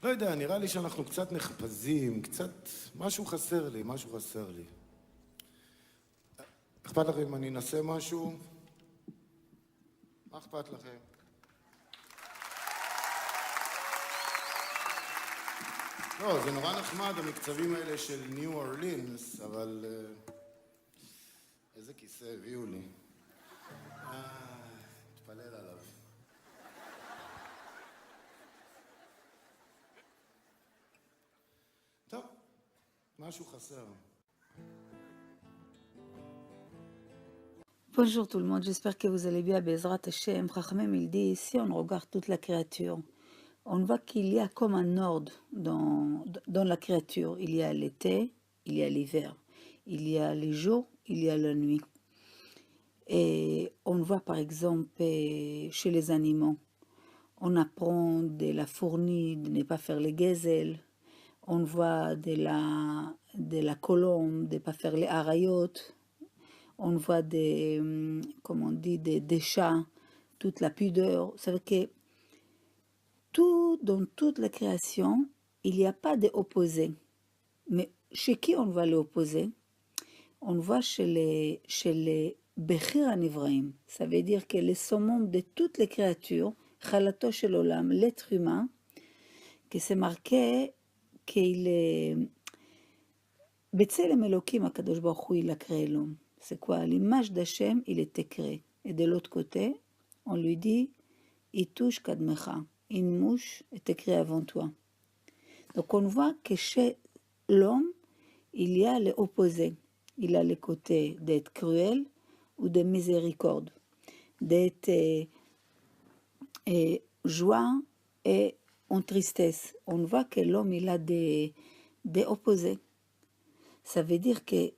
לא יודע, נראה לי שאנחנו קצת נחפזים, קצת... משהו חסר לי, משהו חסר לי. אכפת לכם אם אני אנסה משהו? מה אכפת לכם? לא, זה נורא נחמד, המקצבים האלה של ניו אורלינס, אבל... איזה כיסא הביאו לי. התפלל עליו. טוב, משהו חסר. Bonjour tout le monde, j'espère que vous allez bien. Bezrat Hashem, Chachamim, il dit, si on regarde toute la créature, on voit qu'il y a comme un ordre dans la créature. Il y a l'été, il y a l'hiver, il y a les jours, il y a la nuit. Et on voit par exemple chez les animaux, on apprend de la fourmi de ne pas faire les gazelles, on voit de la colombe de ne pas faire les arayotes, on voit comme on dit, des chats, toute la pudeur. Ça veut dire que dans toute la création, il n'y a pas d'opposé. Mais chez qui on voit l'opposé? On voit chez les Bechir Anivraim. Ça veut dire que le summum de toutes les créatures, Chalato Shel Olam, l'être humain, que c'est marqué qu'il est... Betzelem Elokim, HaKadosh Baruch Hu, il a créé l'homme. C'est quoi? L'image d'Hachem, il était créé. Et de l'autre côté, on lui dit, Itush Kadmecha, une mouche était créée avant toi. Donc on voit que chez l'homme, il y a l'opposé. Il a le côté d'être cruel ou de miséricorde, d'être joie et en tristesse. On voit que l'homme, il a des opposés. Ça veut dire que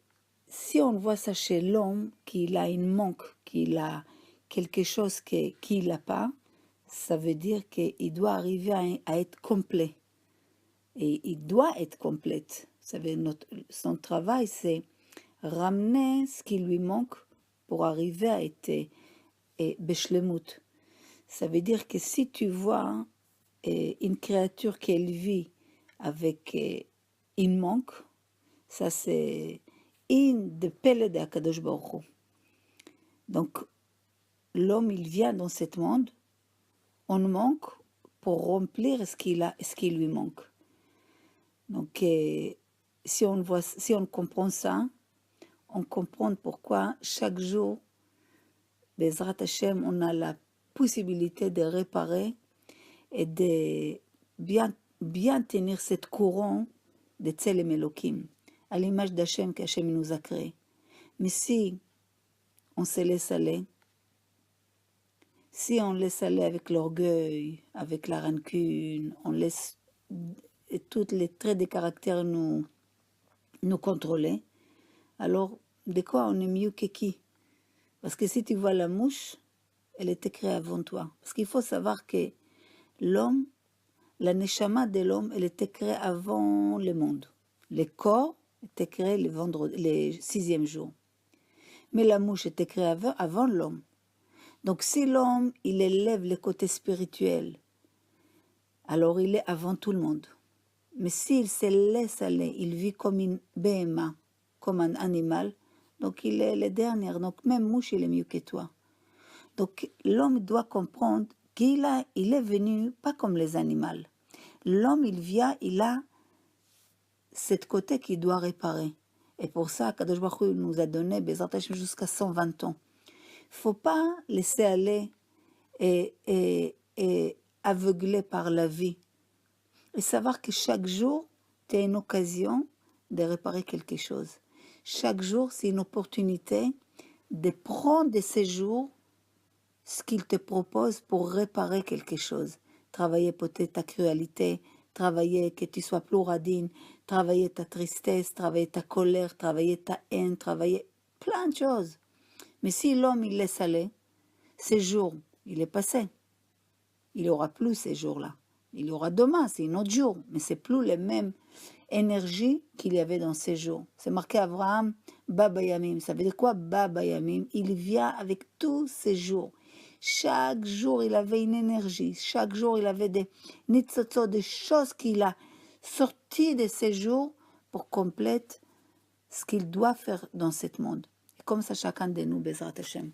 si on voit ça chez l'homme, qu'il a une manque, qu'il a quelque chose qu'il n'a pas, ça veut dire qu'il doit arriver à être complet. Et il doit être complète. Son travail, c'est ramener ce qui lui manque pour arriver à être beshlemut. Ça veut dire que si tu vois une créature qui vit avec une manque, ça c'est une de pelle de Akadosh Baruch Hu. Donc, l'homme, il vient dans ce monde, on manque pour remplir ce qui lui manque. Donc, si on comprend ça, on comprend pourquoi chaque jour, Bezrat Hashem, on a la possibilité de réparer et de bien tenir cette courant de Tselem Elokim, à l'image d'Hachem qu'Hachem nous a créé. Mais si on se laisse aller, si on laisse aller avec l'orgueil, avec la rancune, on laisse tous les traits de caractère nous contrôler, alors de quoi on est mieux que qui? Parce que si tu vois la mouche, elle était créée avant toi. Parce qu'il faut savoir que l'homme, la neshama de l'homme, elle était créée avant le monde. Le corps était créé le 6e jour. Mais la mouche était créée avant l'homme. Donc si l'homme, il élève le côté spirituel, alors il est avant tout le monde. Mais s'il se laisse aller, il vit comme une béhéma, comme un animal, donc il est le dernier. Donc même mouche, il est mieux que toi. Donc l'homme doit comprendre qu'il est venu pas comme les animaux. L'homme, il vient, il a cette côté qu'il doit réparer. Et pour ça, Kadosh Baruch Hu nous a donné Bezrat Hashem jusqu'à 120 ans. Il ne faut pas laisser aller et aveugler par la vie. Et savoir que chaque jour, tu as une occasion de réparer quelque chose. Chaque jour, c'est une opportunité de prendre de ces jours ce qu'il te propose pour réparer quelque chose. Travailler peut-être ta cruauté, travailler que tu sois plus radine, travailler ta tristesse, travailler ta colère, travailler ta haine, travailler plein de choses. Mais si l'homme, il laisse aller, ces jours, il est passé. Il n'aura plus ces jours-là. Il aura demain, c'est un autre jour, mais c'est plus les mêmes énergies qu'il y avait dans ces jours. C'est marqué Abraham, Baba Yamim. Ça veut dire quoi, Baba Yamim? Il vient avec tous ces jours. Chaque jour, il avait une énergie. Chaque jour, il avait des nitzotzot, des choses qu'il a sorties de ses jours pour compléter ce qu'il doit faire dans ce monde. Et comme ça, chacun de nous, Bezrat Hashem.